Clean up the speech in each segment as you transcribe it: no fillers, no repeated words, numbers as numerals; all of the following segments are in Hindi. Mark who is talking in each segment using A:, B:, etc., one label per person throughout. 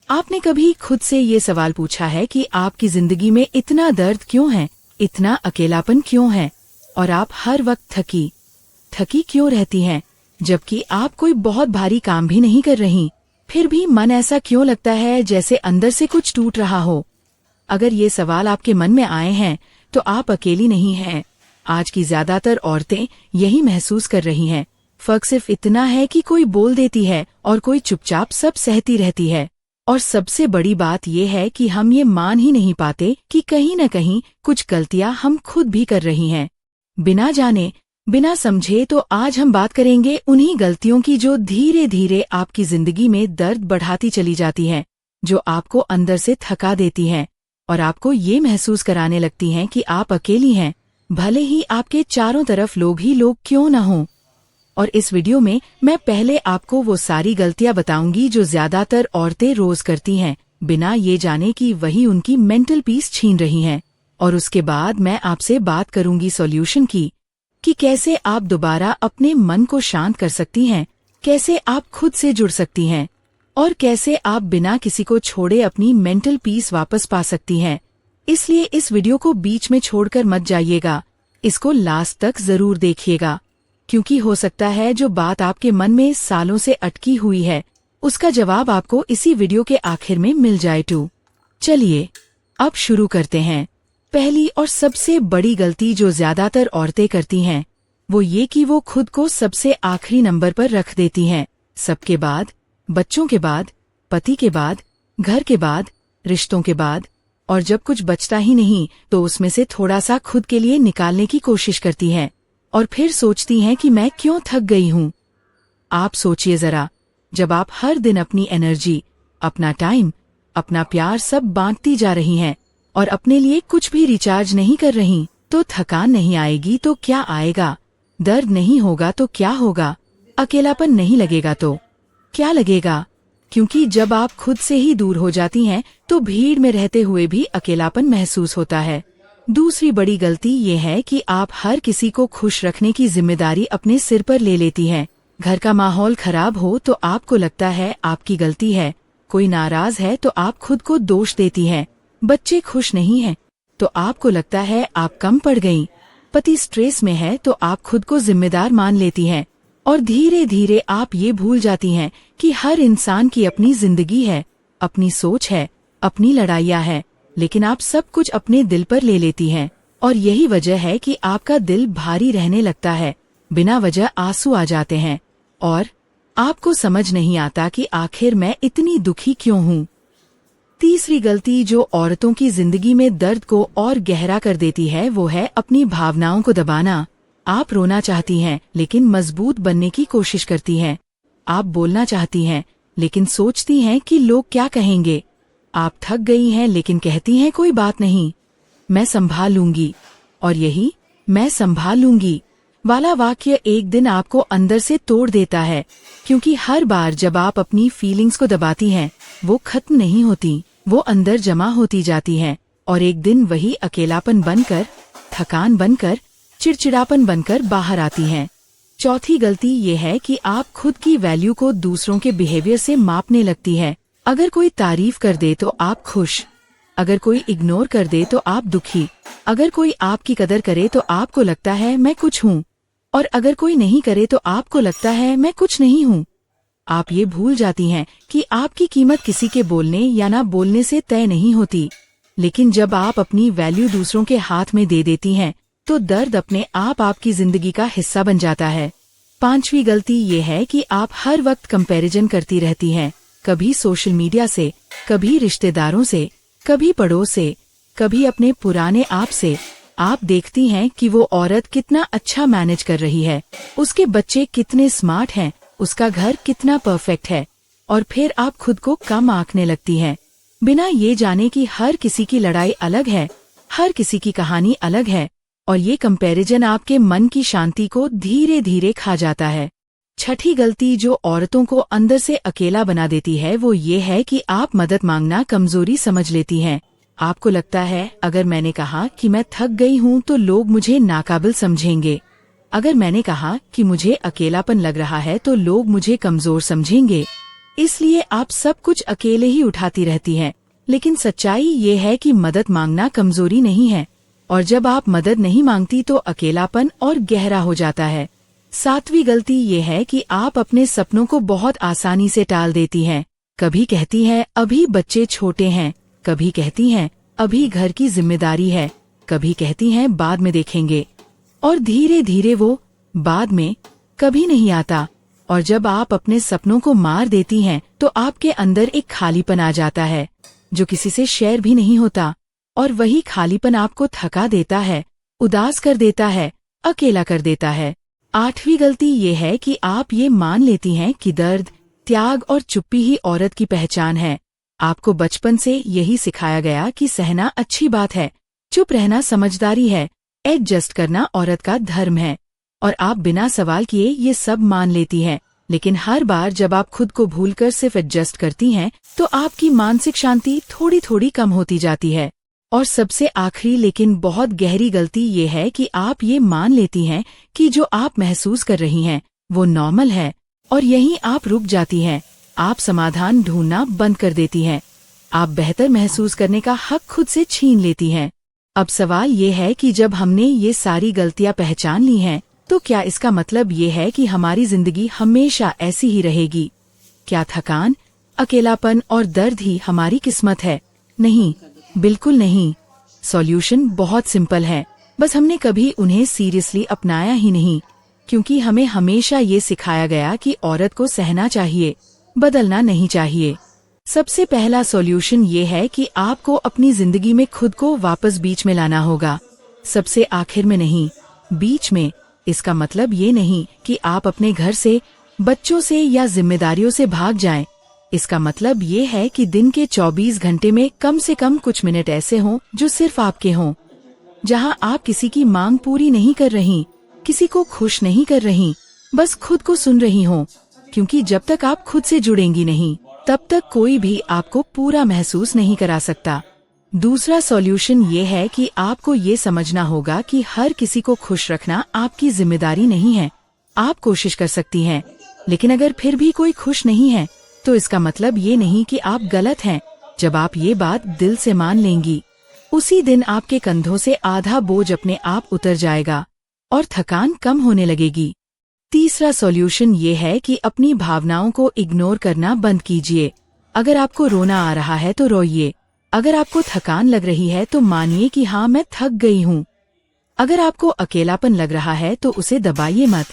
A: आपने कभी खुद से ये सवाल पूछा है कि आपकी जिंदगी में इतना दर्द क्यों है, इतना अकेलापन क्यों है, और आप हर वक्त थकी क्यों रहती हैं, जबकि आप कोई बहुत भारी काम भी नहीं कर रही, फिर भी मन ऐसा क्यों लगता है जैसे अंदर से कुछ टूट रहा हो? अगर ये सवाल आपके मन में आए हैं तो आप अकेली नहीं हैं। आज की ज्यादातर औरतें यही महसूस कर रही हैं। फर्क सिर्फ इतना है कि कोई बोल देती है और कोई चुपचाप सब सहती रहती है। और सबसे बड़ी बात यह है कि हम ये मान ही नहीं पाते कि कहीं न कहीं कुछ गलतियां हम खुद भी कर रही हैं, बिना जाने बिना समझे। तो आज हम बात करेंगे उन्हीं गलतियों की जो धीरे धीरे आपकी जिंदगी में दर्द बढ़ाती चली जाती हैं, जो आपको अंदर से थका देती हैं और आपको ये महसूस कराने लगती हैं कि आप अकेली हैं, भले ही आपके चारों तरफ लोग क्यों न हों। और इस वीडियो में मैं पहले आपको वो सारी गलतियां बताऊंगी जो ज्यादातर औरतें रोज करती हैं, बिना ये जाने कि वही उनकी मेंटल पीस छीन रही हैं। और उसके बाद मैं आपसे बात करूंगी सॉल्यूशन की, कि कैसे आप दोबारा अपने मन को शांत कर सकती हैं, कैसे आप खुद से जुड़ सकती हैं, और कैसे आप बिना किसी को छोड़े अपनी मेंटल पीस वापस पा सकती हैं। इसलिए इस वीडियो को बीच में छोड़कर मत जाइएगा, इसको लास्ट तक जरूर देखिएगा, क्योंकि हो सकता है जो बात आपके मन में सालों से अटकी हुई है उसका जवाब आपको इसी वीडियो के आखिर में मिल जाए टू। चलिए अब शुरू करते हैं। पहली और सबसे बड़ी गलती जो ज्यादातर औरतें करती हैं वो ये कि वो खुद को सबसे आखिरी नंबर पर रख देती हैं। सबके बाद, बच्चों के बाद, पति के बाद, घर के बाद, रिश्तों के बाद, और जब कुछ बचता ही नहीं तो उसमें से थोड़ा सा खुद के लिए निकालने की कोशिश करती हैं और फिर सोचती हैं कि मैं क्यों थक गई हूँ। आप सोचिए जरा, जब आप हर दिन अपनी एनर्जी, अपना टाइम, अपना प्यार सब बांटती जा रही हैं और अपने लिए कुछ भी रिचार्ज नहीं कर रही, तो थकान नहीं आएगी तो क्या आएगा? दर्द नहीं होगा तो क्या होगा? अकेलापन नहीं लगेगा तो क्या लगेगा? क्योंकि जब आप खुद से ही दूर हो जाती हैं तो भीड़ में रहते हुए भी अकेलापन महसूस होता है। दूसरी बड़ी गलती ये है कि आप हर किसी को खुश रखने की जिम्मेदारी अपने सिर पर ले लेती हैं। घर का माहौल खराब हो तो आपको लगता है आपकी गलती है, कोई नाराज है तो आप खुद को दोष देती हैं, बच्चे खुश नहीं हैं तो आपको लगता है आप कम पड़ गईं, पति स्ट्रेस में है तो आप खुद को जिम्मेदार मान लेती हैं, और धीरे धीरे आप ये भूल जाती हैं कि हर इंसान की अपनी जिंदगी है, अपनी सोच है, अपनी लड़ाइयाँ है, लेकिन आप सब कुछ अपने दिल पर ले लेती हैं। और यही वजह है कि आपका दिल भारी रहने लगता है, बिना वजह आंसू आ जाते हैं और आपको समझ नहीं आता कि आखिर मैं इतनी दुखी क्यों हूँ। तीसरी गलती जो औरतों की जिंदगी में दर्द को और गहरा कर देती है वो है अपनी भावनाओं को दबाना। आप रोना चाहती हैं लेकिन मजबूत बनने की कोशिश करती हैं। आप बोलना चाहती हैं लेकिन सोचती हैं कि लोग क्या कहेंगे। आप थक गई हैं लेकिन कहती हैं कोई बात नहीं, मैं संभाल लूंगी। और यही मैं संभाल लूंगी वाला वाक्य एक दिन आपको अंदर से तोड़ देता है, क्योंकि हर बार जब आप अपनी फीलिंग्स को दबाती हैं वो खत्म नहीं होती, वो अंदर जमा होती जाती हैं और एक दिन वही अकेलापन बनकर, थकान बनकर, चिड़चिड़ापन बनकर बाहर आती हैं। चौथी गलती ये है कि आप खुद की वैल्यू को दूसरों के बिहेवियर से मापने लगती है। अगर कोई तारीफ कर दे तो आप खुश, अगर कोई इग्नोर कर दे तो आप दुखी, अगर कोई आपकी कदर करे तो आपको लगता है मैं कुछ हूँ, और अगर कोई नहीं करे तो आपको लगता है मैं कुछ नहीं हूँ। आप ये भूल जाती हैं कि आपकी कीमत किसी के बोलने या ना बोलने से तय नहीं होती, लेकिन जब आप अपनी वैल्यू दूसरों के हाथ में दे देती हैं तो दर्द अपने आप आपकी जिंदगी का हिस्सा बन जाता है। पांचवी गलती ये है कि आप हर वक्त कंपैरिजन करती रहती हैं, कभी सोशल मीडिया से, कभी रिश्तेदारों से, कभी पड़ोस से, कभी अपने पुराने आप से। आप देखती हैं कि वो औरत कितना अच्छा मैनेज कर रही है, उसके बच्चे कितने स्मार्ट हैं, उसका घर कितना परफेक्ट है, और फिर आप खुद को कम आंकने लगती हैं, बिना ये जाने कि हर किसी की लड़ाई अलग है, हर किसी की कहानी अलग है, और ये कंपैरिजन आपके मन की शांति को धीरे धीरे खा जाता है। छठी गलती जो औरतों को अंदर से अकेला बना देती है वो ये है कि आप मदद मांगना कमजोरी समझ लेती हैं। आपको लगता है अगर मैंने कहा कि मैं थक गई हूँ तो लोग मुझे नाकाबिल समझेंगे, अगर मैंने कहा कि मुझे अकेलापन लग रहा है तो लोग मुझे कमजोर समझेंगे। इसलिए आप सब कुछ अकेले ही उठाती रहती हैं। लेकिन सच्चाई ये है कि मदद मांगना कमजोरी नहीं है, और जब आप मदद नहीं मांगती तो अकेलापन और गहरा हो जाता है। 7वीं गलती ये है कि आप अपने सपनों को बहुत आसानी से टाल देती हैं। कभी कहती हैं अभी बच्चे छोटे हैं, कभी कहती हैं अभी घर की जिम्मेदारी है, कभी कहती हैं बाद में देखेंगे, और धीरे धीरे वो बाद में कभी नहीं आता। और जब आप अपने सपनों को मार देती हैं तो आपके अंदर एक खालीपन आ जाता है जो किसी से शेयर भी नहीं होता, और वही खालीपन आपको थका देता है, उदास कर देता है, अकेला कर देता है। 8वीं गलती ये है कि आप ये मान लेती हैं कि दर्द, त्याग और चुप्पी ही औरत की पहचान है। आपको बचपन से यही सिखाया गया कि सहना अच्छी बात है, चुप रहना समझदारी है, एडजस्ट करना औरत का धर्म है, और आप बिना सवाल किए ये सब मान लेती हैं। लेकिन हर बार जब आप खुद को भूलकर सिर्फ एडजस्ट करती हैं तो आपकी मानसिक शांति थोड़ी थोड़ी कम होती जाती है। और सबसे आखिरी लेकिन बहुत गहरी गलती ये है कि आप ये मान लेती हैं कि जो आप महसूस कर रही हैं वो नॉर्मल है, और यहीं आप रुक जाती हैं। आप समाधान ढूंढना बंद कर देती हैं। आप बेहतर महसूस करने का हक खुद से छीन लेती हैं। अब सवाल ये है कि जब हमने ये सारी गलतियां पहचान ली हैं तो क्या इसका मतलब ये है कि हमारी जिंदगी हमेशा ऐसी ही रहेगी? क्या थकान, अकेलापन और दर्द ही हमारी किस्मत है? नहीं, बिल्कुल नहीं। सॉल्यूशन बहुत सिंपल है, बस हमने कभी उन्हें सीरियसली अपनाया ही नहीं, क्योंकि हमें हमेशा ये सिखाया गया कि औरत को सहना चाहिए, बदलना नहीं चाहिए। सबसे पहला सॉल्यूशन ये है कि आपको अपनी जिंदगी में खुद को वापस बीच में लाना होगा, सबसे आखिर में नहीं, बीच में। इसका मतलब ये नहीं कि आप अपने घर से, बच्चों से या जिम्मेदारियों से भाग जाएं। इसका मतलब ये है कि दिन के 24 घंटे में कम से कम कुछ मिनट ऐसे हों जो सिर्फ आपके हों, जहां आप किसी की मांग पूरी नहीं कर रही, किसी को खुश नहीं कर रही, बस खुद को सुन रही हों। क्योंकि जब तक आप खुद से जुड़ेंगी नहीं, तब तक कोई भी आपको पूरा महसूस नहीं करा सकता। दूसरा सॉल्यूशन ये है कि आपको ये समझना होगा कि हर किसी को खुश रखना आपकी जिम्मेदारी नहीं है। आप कोशिश कर सकती हैं, लेकिन अगर फिर भी कोई खुश नहीं है तो इसका मतलब ये नहीं कि आप गलत हैं। जब आप ये बात दिल से मान लेंगी, उसी दिन आपके कंधों से आधा बोझ अपने आप उतर जाएगा और थकान कम होने लगेगी। तीसरा सॉल्यूशन ये है कि अपनी भावनाओं को इग्नोर करना बंद कीजिए। अगर आपको रोना आ रहा है तो रोइए। अगर आपको थकान लग रही है तो मानिए कि हाँ, मैं थक गई हूँ। अगर आपको अकेलापन लग रहा है तो उसे दबाइए मत,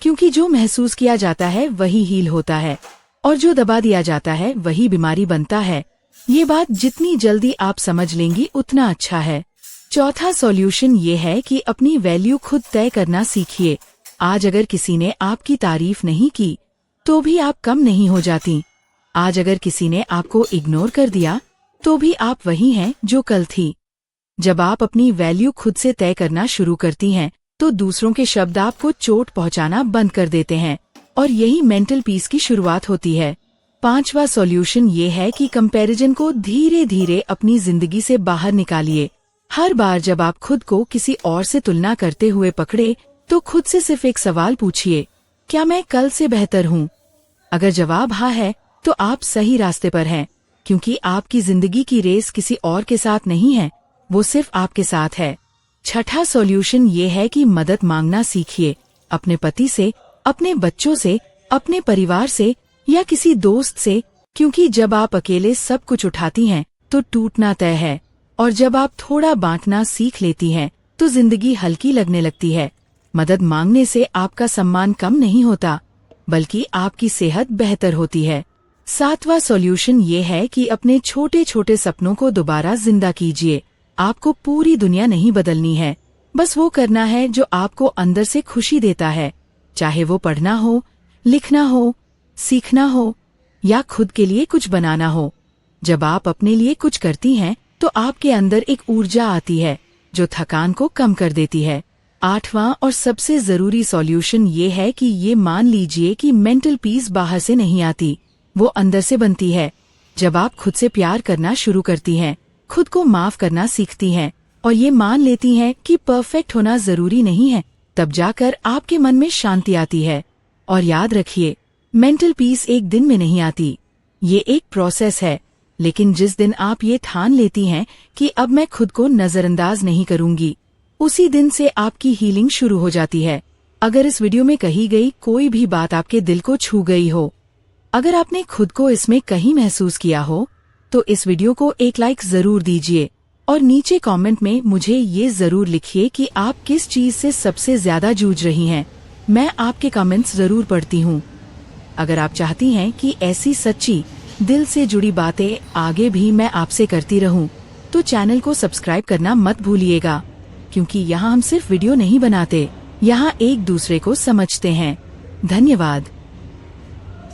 A: क्योंकि जो महसूस किया जाता है वही हील होता है, और जो दबा दिया जाता है वही बीमारी बनता है। ये बात जितनी जल्दी आप समझ लेंगी उतना अच्छा है। चौथा सॉल्यूशन ये है कि अपनी वैल्यू खुद तय करना सीखिए। आज अगर किसी ने आपकी तारीफ नहीं की तो भी आप कम नहीं हो जाती। आज अगर किसी ने आपको इग्नोर कर दिया तो भी आप वही हैं जो कल थी। जब आप अपनी वैल्यू खुद से तय करना शुरू करती हैं तो दूसरों के शब्द आपको चोट पहुंचाना बंद कर देते हैं, और यही मेंटल पीस की शुरुआत होती है। पांचवा सॉल्यूशन ये है कि कंपैरिजन को धीरे धीरे अपनी जिंदगी से बाहर निकालिए। हर बार जब आप खुद को किसी और से तुलना करते हुए पकड़े तो खुद से सिर्फ एक सवाल पूछिए, क्या मैं कल से बेहतर हूँ? अगर जवाब हाँ है तो आप सही रास्ते पर हैं, क्योंकि आपकी जिंदगी की रेस किसी और के साथ नहीं है, वो सिर्फ आपके साथ है। छठा सॉल्यूशन ये है कि मदद मांगना सीखिए, अपने पति से, अपने बच्चों से, अपने परिवार से या किसी दोस्त से, क्योंकि जब आप अकेले सब कुछ उठाती हैं तो टूटना तय है, और जब आप थोड़ा बांटना सीख लेती हैं तो जिंदगी हल्की लगने लगती है। मदद मांगने से आपका सम्मान कम नहीं होता, बल्कि आपकी सेहत बेहतर होती है। सातवां सॉल्यूशन ये है कि अपने छोटे छोटे सपनों को दोबारा जिंदा कीजिए। आपको पूरी दुनिया नहीं बदलनी है, बस वो करना है जो आपको अंदर से खुशी देता है, चाहे वो पढ़ना हो, लिखना हो, सीखना हो या खुद के लिए कुछ बनाना हो। जब आप अपने लिए कुछ करती हैं तो आपके अंदर एक ऊर्जा आती है जो थकान को कम कर देती है। आठवां और सबसे जरूरी सॉल्यूशन ये है कि ये मान लीजिए कि मेंटल पीस बाहर से नहीं आती, वो अंदर से बनती है। जब आप खुद से प्यार करना शुरू करती हैं, खुद को माफ करना सीखती हैं और ये मान लेती हैं कि परफेक्ट होना जरूरी नहीं है, तब जाकर आपके मन में शांति आती है। और याद रखिए, मेंटल पीस एक दिन में नहीं आती, ये एक प्रोसेस है, लेकिन जिस दिन आप ये ठान लेती हैं कि अब मैं खुद को नजरअंदाज नहीं करूंगी, उसी दिन से आपकी हीलिंग शुरू हो जाती है। अगर इस वीडियो में कही गई कोई भी बात आपके दिल को छू गई हो, अगर आपने खुद को इसमें कहीं महसूस किया हो, तो इस वीडियो को एक लाइक जरूर दीजिए और नीचे कमेंट में मुझे ये जरूर लिखिए कि आप किस चीज से सबसे ज्यादा जूझ रही हैं। मैं आपके कमेंट्स जरूर पढ़ती हूँ। अगर आप चाहती हैं कि ऐसी सच्ची दिल से जुड़ी बातें आगे भी मैं आपसे करती रहूं, तो चैनल को सब्सक्राइब करना मत भूलिएगा, क्योंकि यहाँ हम सिर्फ वीडियो नहीं बनाते, यहाँ एक दूसरे को समझते हैं। धन्यवाद।